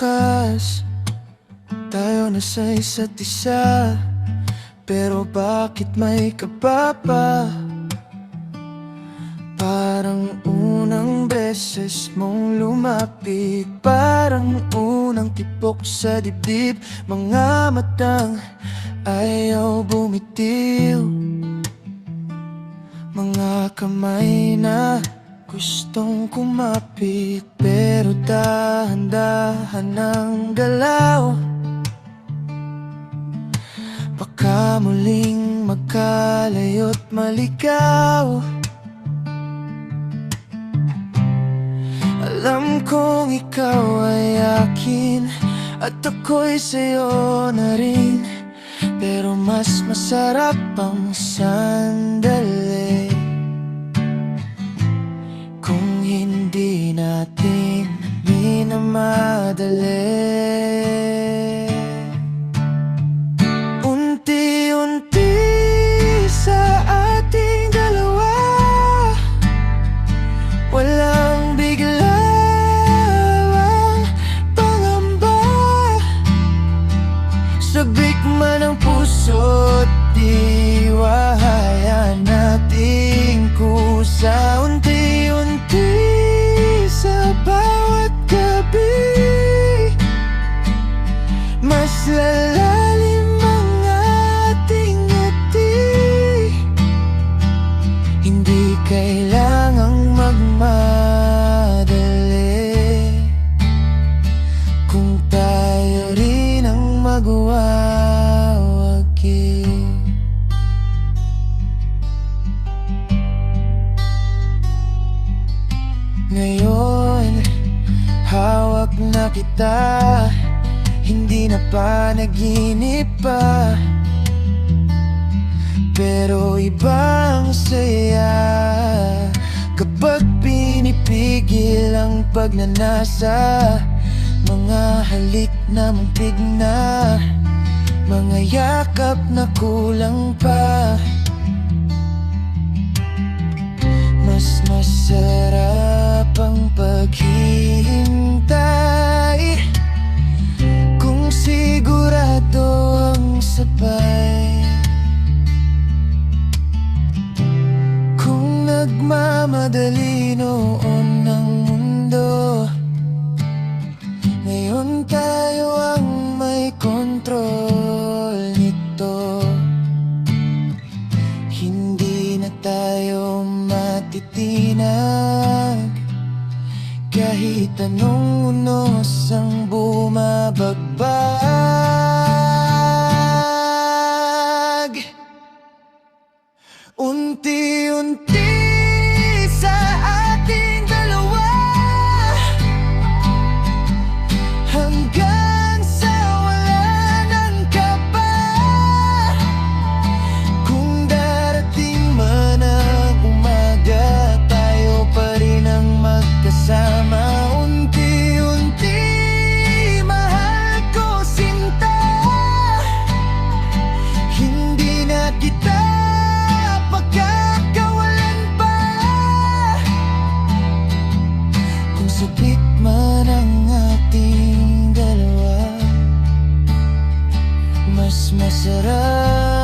wakas tayo na sa isa't isa. Pero bakit may kaba pa? Parang unang beses mong lumapit, parang unang tipok sa dibdib. Mga matang ayaw bumitiw, mga kamay na gustong kumapit. Pero dahan-dahan ang galaw, baka muling magkalayo't maligaw. Alam kong ikaw ay akin at ako'y sa'yo na rin, pero mas masarap ang sandali kung hindi natin minamadali. Unti-unti sa ating dalawa, walang biglang pangamba. Sabik man ang puso't diwa, hayaan nating kusa. Unti-unti sa bawat gabi, mas lalalim ang ating ngiti. Hindi kailangang magmadali kung tayo rin ang magwawagi. Ngayon, hawak na kita, hindi na panaginip pa. Pero ibang saya kapag pinipigil ang pagnanasa. Mga halik na muntig na, mga yakap na kulang pa. Mas masarap ang paghihintay kung sigurado ang sabay. Kung nagmamadali noon ang mundo, ngayon tayo ang may kontrol nito. Hindi na tayo matitinag kahit anong unos ang bumabagbag. Unti-unti sa ating dalawa, hanggang sa wala ng kaba. Kung darating man ang umaga, tayo pa rin ang magkasama. Unti-unti, mahal ko sinta, hindi na kita pagkakawalan pa. Kung sabik man ang ating dalawa, mas masarap